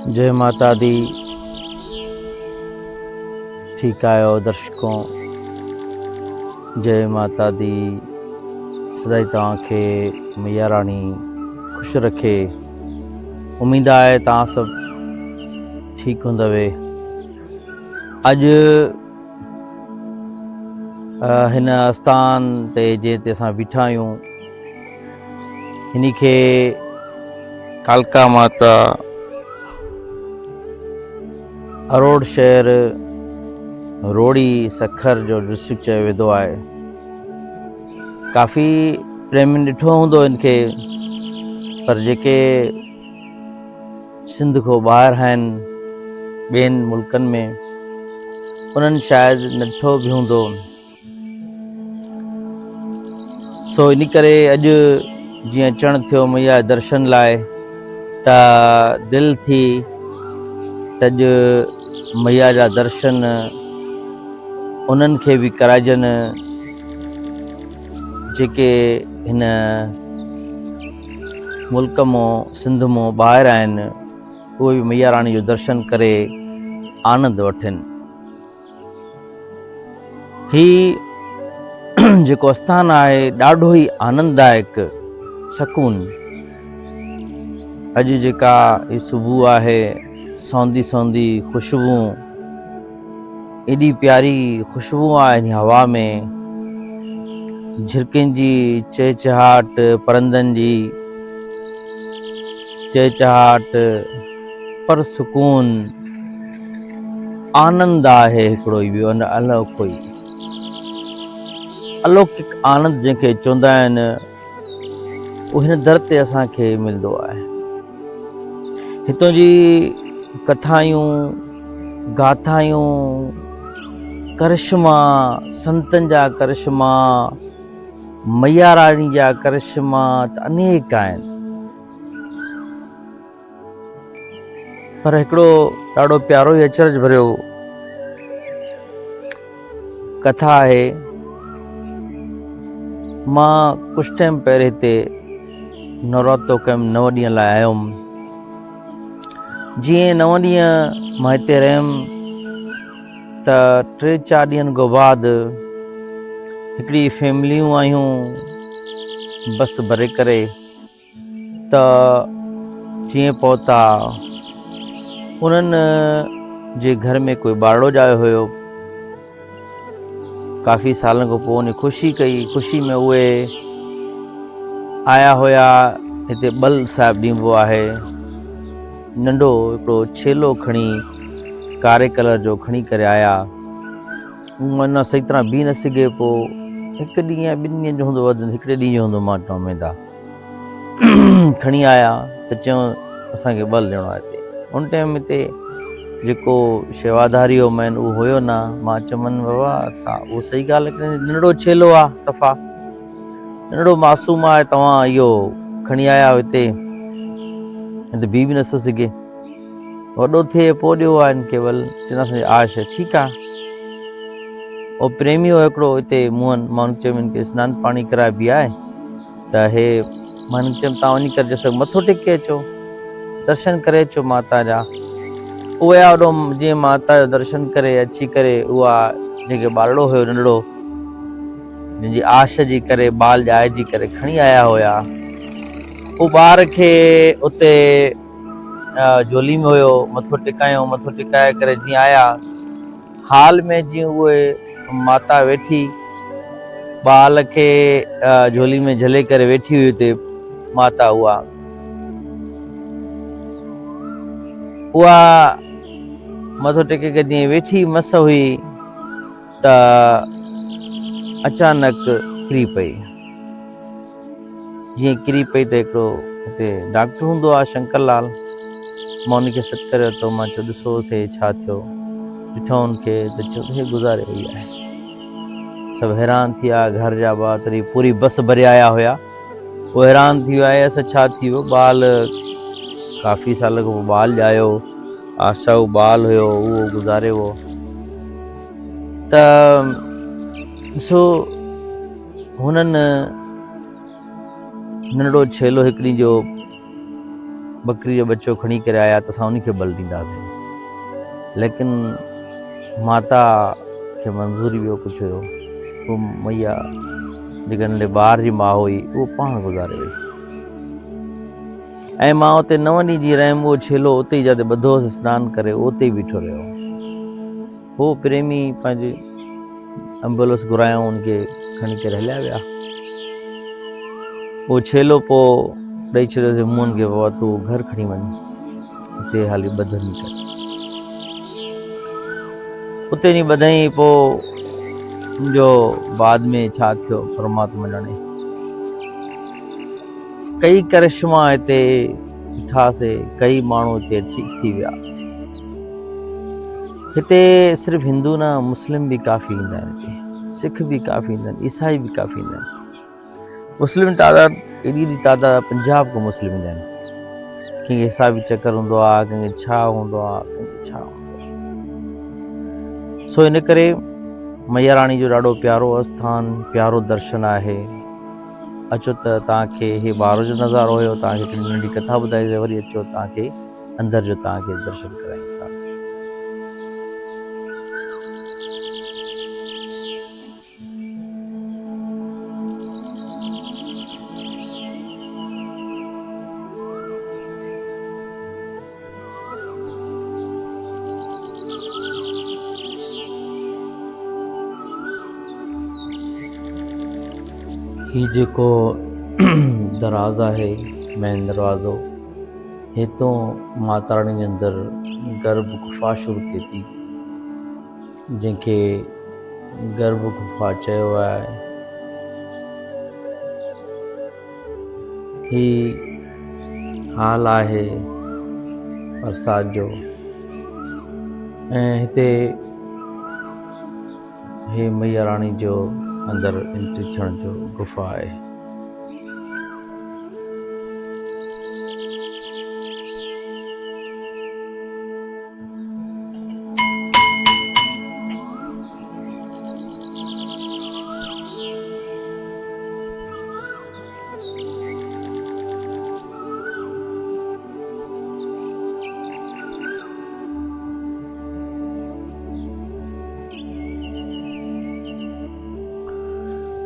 जय माता दी। ठीक आयो दर्शकों, जय माता दी। सदाई तव्हांखे मैया राणी खुश रखे। उम्मीद है तव्हां सब ठीक हूंदवे। अॼु हिन आस्थान ते जिते असां बीठा आहियूं, हिन खे कालका माता अरोड़ शहर रोड़ी सखर जो डिस्ट्रिक्ट चयो वेंदो आहे। काफ़ी प्रेमी ॾिठो हूंदो इनखे, पर जेके सिंध खां ॿाहिरि आहिनि ॿियनि मुल्कनि में, उन्हनि शायदि न ॾिठो बि हूंदो। सो इन करे अॼु जीअं अचणु थियो मैया दर्शन लाइ, त दिलि थी त अॼु मैया जा दर्शन उन्हनि खे बि कराइजनि जेके हिन मुल्क मां सिंध मां ॿाहिरि आहिनि। उहे बि मैया राणी जो दर्शन करे आनंद वठनि। ही जेको आस्थान आहे ॾाढो ई आनंददायक सकून। अॼु जेका ही सुबुह आहे, सौंदी सौंदी खुशबू, एॾी प्यारी खुशबू आहे इन हवा में। झिरकियुनि जी चहचहाट, परंदनि जी चहचहाट, पर सुकून आनंद आहे हिकिड़ो ई ॿियो अनोखो ई अलौकिक आनंद जंहिंखे चवंदा आहिनि, उहो हिन दर ते असांखे मिलंदो आहे। हितां जी कथायूं, गाथायूं, करिश्मा, संतनि जा करिश्मा, मैया राणी जा करिश्मा त अनेक आहिनि, पर हिकिड़ो ॾाढो प्यारो ई अचरज भरियो कथा आहे। मां कुझु टाइम पहिरियों हिते नवरातो कयमि, 9 ॾींहं लाइ आयो हुउमि। जीअं 9 ॾींहं मां हिते रहियुमि त 3-4 ॾींहंनि खां बाद हिकिड़ी फैमिलियूं आहियूं बस भरे करे, त जीअं पहुता उन्हनि जे घर में कोई ॿारड़ो ॼायो हुयो। काफ़ी सालनि खां पोइ उन ख़ुशी कई, ख़ुशी में उहे आया हुया। हिते बल साहिबु ॾिबो आहे, नंढो हिकिड़ो छेलो खणी, कारे कलर जो खणी करे आया। माना सही तरह बीह न सघे पोइ, 1 ॾींहुं या 2 ॾींहं जो हूंदो, वधि हिकिड़े ॾींहं जो हूंदो, मां चवां वेंदा खणी आया त चयूं असांखे बल ॾियणो आहे हिते। उन टाइम हिते जेको शेवाधारी हो मैन उहो हुयो न। मां चमन बाबा तव्हां उहो सही ॻाल्हि आहे, नंढड़ो छेलो आहे, सफ़ा नंढड़ो मासूम आहे, तव्हां इहो खणी आया हिते, हिते बीह बि नथो सघे, वॾो थिए पोइ ॾियो आहे हिनखे बल। चवंदासीं आश ठीकु आहे। उहो प्रेमी हो हिकिड़ो हिते मोहन, मां चयुमि हिनखे सनानु पाणी कराए बि आहे त हे, मां हिनखे चयुमि तव्हां वञी करे जैसे मथो टेके अचो, दर्शन करे अचो माता जा। उहे होॾो जीअं माता जो दर्शन करे अची करे, उहा जेके ॿारड़ो हुयो नंढड़ो, जंहिंजी आश जी करे बाल ॼाइजी करे खणी आया हुया, उहो ॿार खे उते झोली में हुयो, मथो टिकायो, मथो टिकाए करे जीअं आया, हाल में जीअं उहे माता वेठी ॿार खे झोली में झले करे वेठी हुई हुते माता, उहा मथो टेके करे जीअं वेठी मस हुई त अचानक किरी पई। जीअं किरी पई त हिकिड़ो हिते डॉक्टर हूंदो आहे शंकर लाल, मां उनखे सॾु करे वरितो। मां चयो ॾिसोसि छा थियो, ॾिठो उनखे त चयो हे गुज़ारे वई आहे। सभु हैरान थी विया, घर जा ॿार, तॾहिं पूरी बस भरे आया हुया, उहो हैरान थी विया असां छा थी वियो। ॿाल काफ़ी साल खां पोइ ॿाल ॼायो, आशा ॿाल हुयो उहो गुज़ारे वियो। त ॾिसो हुननि नंढड़ो छेलो हिकिड़ी जो बकरी जो बच्चो खणी करे आया त असां उनखे बल ॾींदासीं, लेकिन माता खे मंज़ूरी ॿियो कुझु हुयो। उहो मैया जेका नंढे ॿार जी माउ हुई उहो पाण गुज़ारे वई। ऐं मां उते 9 ॾींहं जी रहियमि, उहो छेलो उते ई जिते ॿधोसि सनानु करे उते ई बीठो रहियो। उहो प्रेमी पंहिंजे एम्बुलेंस घुरायूं, उनखे खणी करे हलिया विया। उहो छेलो पोइ ॾेई छॾियोसीं मोहन खे, बाबा तूं घर खणी वञ, उते हाली ॿधनि करे। उते वञी ॿधई, पोइ जो बाद में छा थियो परमात्मा ॼाणे। कई करिश्मा हिते ॾिठासीं, कई माण्हू हिते ठीकु थी विया। हिते सिर्फ़ु हिंदू न, मुस्लिम बि काफ़ी ईंदा आहिनि, हिते सिख बि काफ़ी ईंदा आहिनि, ईसाई बि काफ़ी ईंदा आहिनि। मुस्लिम तादाद एॾी तादाद पंजाब खां मुस्लिम ईंदा आहिनि। कंहिंखे हिसाबी चकर हूंदो आहे, कंहिंखे छा हूंदो आहे, कंहिंखे छा हूंदो आहे। सो इन करे मैया राणी जो ॾाढो प्यारो आस्थान, प्यारो दर्शन आहे। अचो त तव्हांखे हे ॿाहिरि जो नज़ारो हुयो, तव्हांखे हिकिड़ी नंढी कथा ॿुधाई, वरी अचो तव्हांखे अंदरि जो तव्हांखे दर्शन करायूं था। ही जेको दरवाज़ा आहे, मेन दरवाज़ो, हितों माता रानी जे अंदरि गर्भ गुफ़ा शुरू थिए थी, जंहिंखे गर्भ गुफ़ा चयो आहे। ही हाल आहे बरसात जो, ऐं हिते हे मैया राणी जो अंदरि एंट्री थियण जो गुफ़ा आहे।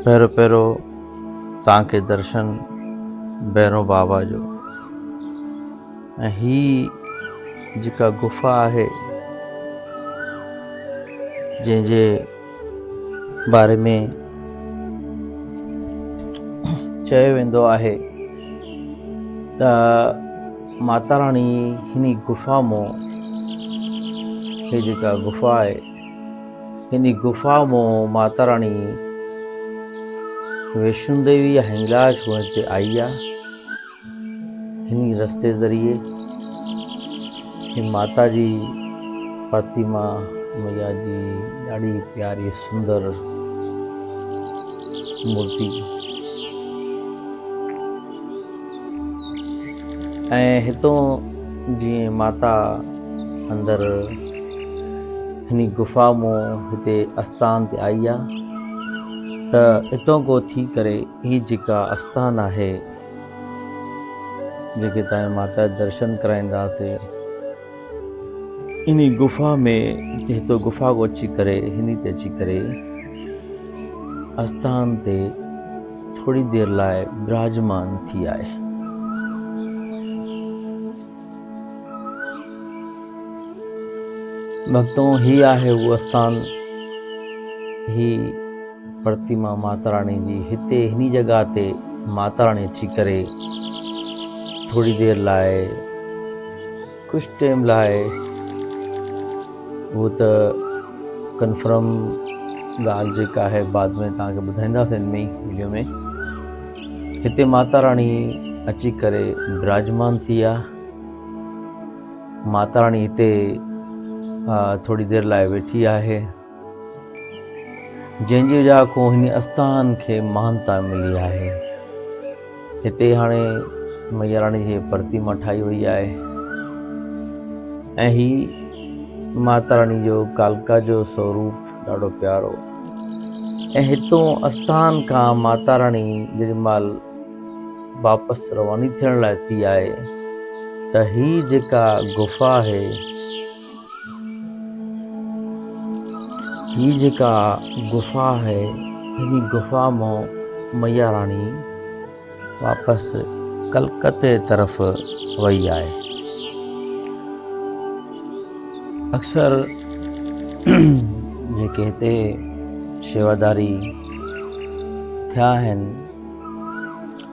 पहिरियों तव्हांखे दर्शन भैरव बाबा जो, ऐं ही जेका गुफ़ा आहे जंहिंजे बारे में चयो वेंदो आहे त माता राणी हिन गुफ़ा मां, ही जेका गुफ़ा आहे हिन गुफ़ा मां माता राणी वैष्णो देवी या हिंगलाज को हिते आई आहे। हिन रस्ते ज़रिए ही माता जी प्रतिमा मैया जी ॾाढी प्यारी सुंदर मूर्ति, ऐं हितों जीअं माता अंदरि हिन गुफ़ा मां हिते आस्थान ते आई आहे, त हितों को थी करे ही जेका आस्थान आहे जेके तव्हां माता दर्शन कराईंदासीं इन गुफ़ा में, हितों गुफ़ा को अची करे हिन ते अची करे आस्थान ते थोड़ी देर लाइ विराजमान थी आहे। भक्तों ही आहे वो आस्थान, ही प्रतिमा माता रानी जी। हिते हिनी जगह ते माता रानी अची करे थोड़ी देर लाइ, कुछ टाइम लाइ, वो त कन्फर्म ॻाल्हि जेका आहे बाद में तव्हांखे ॿुधाईंदासीं हिन में ई वीडियो में। हिते माता रानी अची करे विराजमान थी आहे। माता रानी हिते थोड़ी देर लाइ वेठी आहे, जंहिंजी वजह खां हिन आस्थान खे महानता मिली आहे। हिते हाणे मैया रानी जी प्रतिमा ठाही वई आहे, ऐं ही माता रानी जो कालका जो स्वरूप ॾाढो प्यारो। ऐं हितों आस्थान खां माता रानी जेॾीमहिल वापसि रवानी थियण लाइ थी आहे, त ही जेका गुफ़ा आहे, ही जेका गुफ़ा है, हिन गुफ़ा मां मैया रानी वापसि कलकत्ते तरफ़ वई आहे। अक्सर जेके हिते शेवादारी थिया आहिनि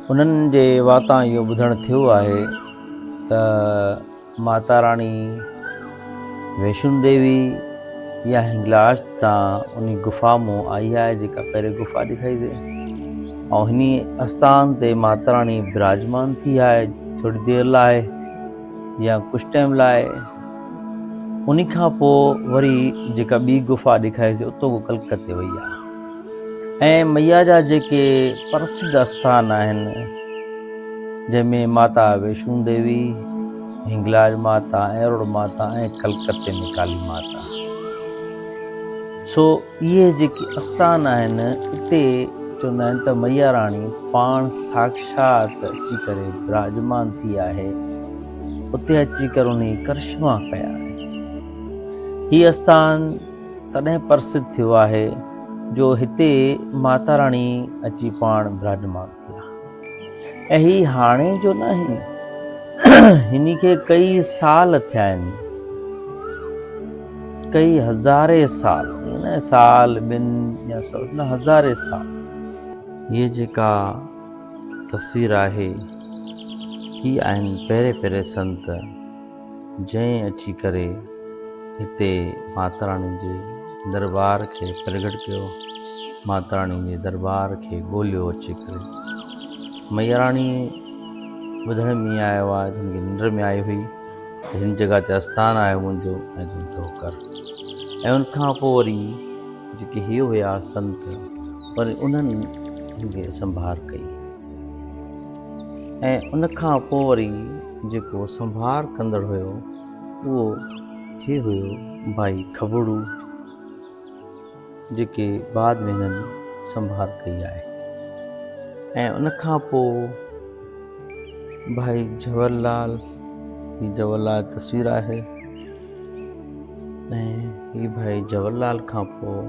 उन्हनि जे वाता इहो ॿुधणु थियो आहे त माता रानी वैष्णो देवी या हिंगलाज तां उन गुफ़ा मां आई आहे, जेका पहिरें गुफ़ा ॾेखारीसीं, ऐं हिन आस्थान ते माता रानी विराजमान थी आहे थोड़ी देर लाइ या कुछ टाइम लाइ। उन खां पोइ वरी जेका ॿी गुफ़ा ॾेखारीसीं उतो वो कलकत्ते वई आहे। ऐं मैया जा जेके प्रसिद्ध आस्थान आहिनि, जंहिंमें माता वैष्णो देवी, हिंगलाज माता, एरोड़ माता ऐं कलकत्ते में काली माता, सो इहे जेके आस्थान आहिनि हिते चवंदा आहिनि त मैया रानी पाण साक्षात अची करे विराजमान थी आहे, उते अची करे उन करिश्मा कया आहे। हीउ आस्थान तॾहिं प्रसिद्ध थियो आहे जो हिते माता रानी अची पाण विराजमान थी आहे। ऐं ही हाणे जो न आहे, हिन खे कई साल थिया आहिनि, कई हज़ारे साल, न साल ॿिनि या सौ न हज़ारे साल। ये जेका तस्वीर आहे ही आहिनि पहिरें संत जंहिं अची करे हिते माता रानी जे दरबार खे प्रगट कयो, माता रानी जे दरबार खे ॻोल्हियो अची करे। मैया रानी ॿुधण में आयो आहे, हिनखे निंड में आई हुई त हिन जॻह ते आस्थान आहे मुंहिंजो ऐं तूं थो कर। ऐं उनखां पोइ वरी जेके इहे हुया संत, पर उन्हनि हिनखे संभार कई। ऐं उन खां पोइ वरी जेको संभार कंदड़ हुयो उहो हे हुयो भाई खबड़ू, जेके बाद में हिननि संभार कई आहे। ऐं उन खां पोइ भाई जवाहरलाल, ही जवाहरलाल तस्वीर आहे। ऐं ही भाई जवाहरलाल खां पोइ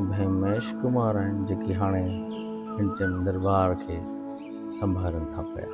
भाई महेश कुमार आहिनि, जेके हाणे हिन जे दरबार खे संभालनि था पिया।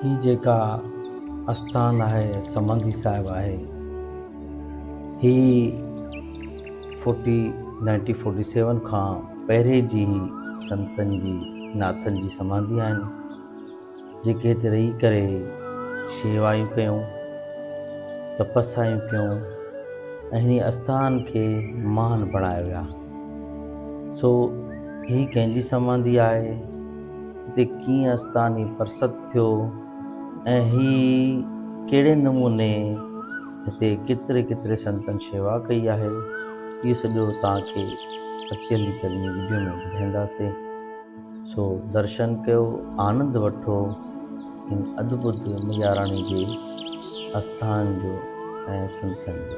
ही जेका आस्थान आहे समाधी साहिब आहे, ही 1947 खां पहिरें जी संतनि जी नाथनि जी समाधी आहिनि, जेके हिते रही करे शेवायूं कयूं, तपस्याऊं कयूं ऐं हिन आस्थान खे महान बणायो विया। सो ही कंहिंजी समाधी आहे, हिते कीअं आस्थान ही प्रसत थियो ऐं ही कहिड़े नमूने हिते केतिरे केतिरे संतनि शेवा कई आहे, इहो सॼो तव्हांखे अॻिते हली करे वीडियो में ॿुधाईंदासीं। सो दर्शन कयो, आनंद वठो हिन अद्भुत मैया राणी जे आस्थान जो ऐं संतनि जो।